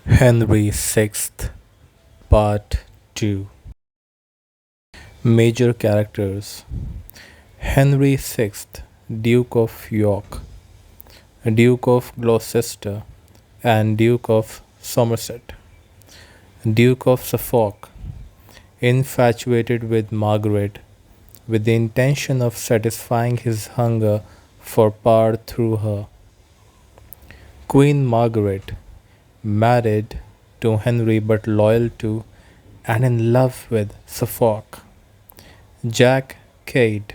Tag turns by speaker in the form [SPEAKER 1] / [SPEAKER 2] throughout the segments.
[SPEAKER 1] Henry VI, Part 2. Major characters: Henry VI, Duke of York, Duke of Gloucester, and Duke of Somerset. Duke of Suffolk, infatuated with Margaret, with the intention of satisfying his hunger for power through her. Queen Margaret, married to Henry but loyal to and in love with Suffolk. Jack Cade,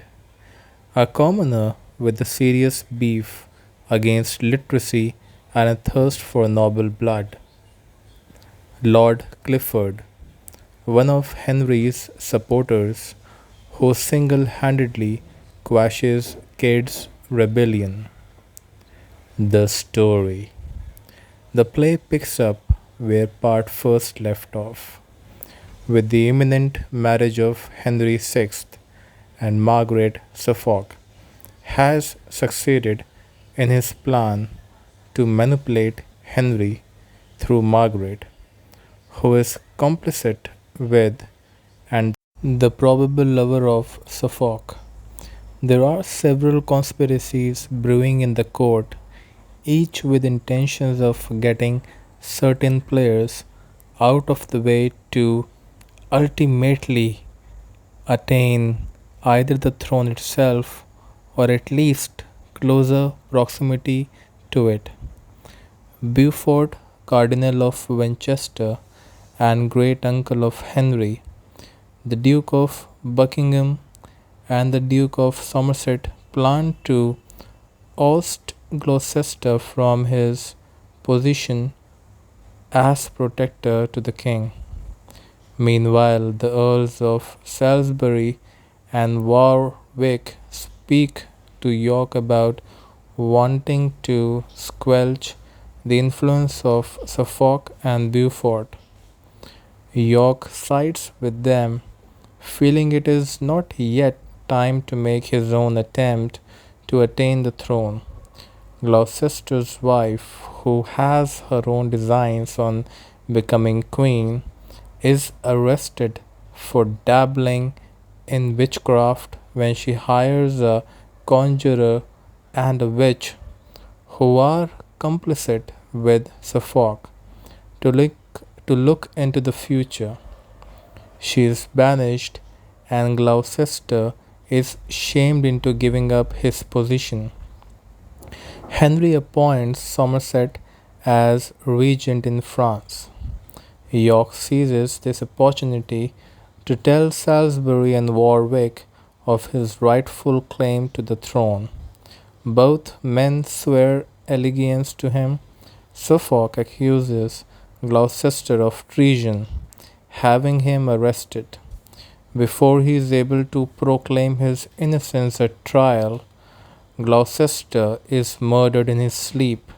[SPEAKER 1] a commoner with a serious beef against literacy and a thirst for noble blood. Lord Clifford, one of Henry's supporters who single handedly quashes Cade's rebellion. The story. The play picks up where part first left off, with the imminent marriage of Henry VI and Margaret Suffolk has succeeded in his plan to manipulate Henry through Margaret, who is complicit with and the probable lover of Suffolk. There are several conspiracies brewing in the court, each with intentions of getting certain players out of the way to ultimately attain either the throne itself or at least closer proximity to it. Beaufort, Cardinal of Winchester and great uncle of Henry, the Duke of Buckingham, and the Duke of Somerset planned to oust Gloucester from his position as protector to the king. Meanwhile, the Earls of Salisbury and Warwick speak to York about wanting to squelch the influence of Suffolk and Beaufort. York sides with them, feeling it is not yet time to make his own attempt to attain the throne. Gloucester's wife, who has her own designs on becoming queen, is arrested for dabbling in witchcraft when she hires a conjurer and a witch who are complicit with Suffolk to look, to look into the future. She is banished, and Gloucester is shamed into giving up his position. Henry appoints Somerset as regent in France. York seizes this opportunity to tell Salisbury and Warwick of his rightful claim to the throne. Both men swear allegiance to him. Suffolk accuses Gloucester of treason, having him arrested. Before he is able to proclaim his innocence at trial, Gloucester is murdered in his sleep.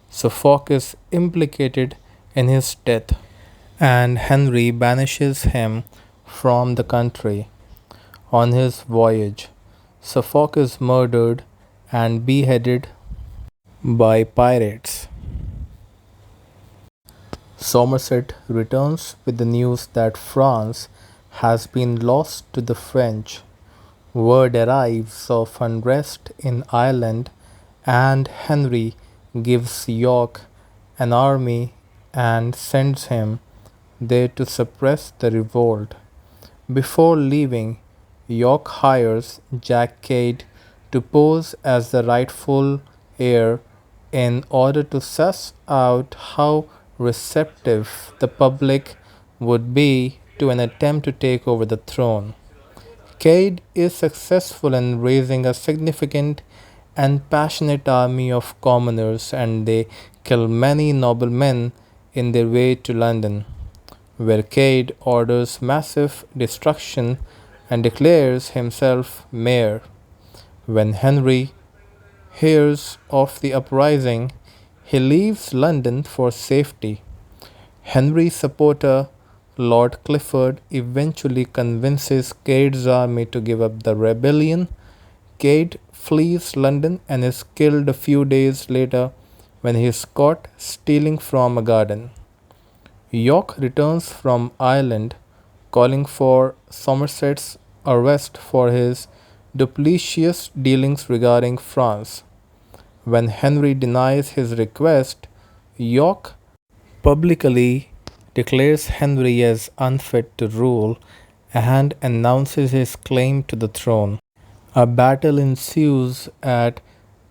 [SPEAKER 1] Suffolk is implicated in his death, and Henry banishes him from the country. On his voyage, Suffolk is murdered and beheaded by pirates. Somerset returns with the news that France has been lost to the French. Word arrives of unrest in Ireland, and Henry gives York an army and sends him there to suppress the revolt. Before leaving, York hires Jack Cade to pose as the rightful heir in order to suss out how receptive the public would be to an attempt to take over the throne. Cade is successful in raising a significant and passionate army of commoners, and they kill many noblemen in their way to London, where Cade orders massive destruction and declares himself mayor. When Henry hears of the uprising, he leaves London for safety. Henry's supporter Lord Clifford eventually convinces Cade's army to give up the rebellion. Cade flees London and is killed a few days later when he is caught stealing from a garden. York returns from Ireland, calling for Somerset's arrest for his duplicitous dealings regarding France. When Henry denies his request, York publicly declares Henry as unfit to rule and announces his claim to the throne. A battle ensues at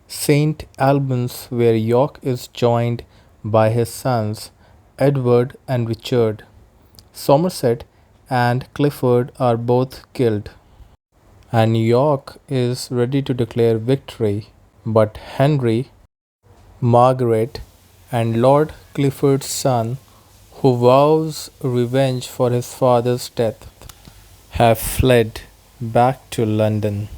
[SPEAKER 1] St. Albans, where York is joined by his sons Edward and Richard. Somerset and Clifford are both killed, and York is ready to declare victory. But Henry, Margaret, and Lord Clifford's son, who vows revenge for his father's death, have fled back to London.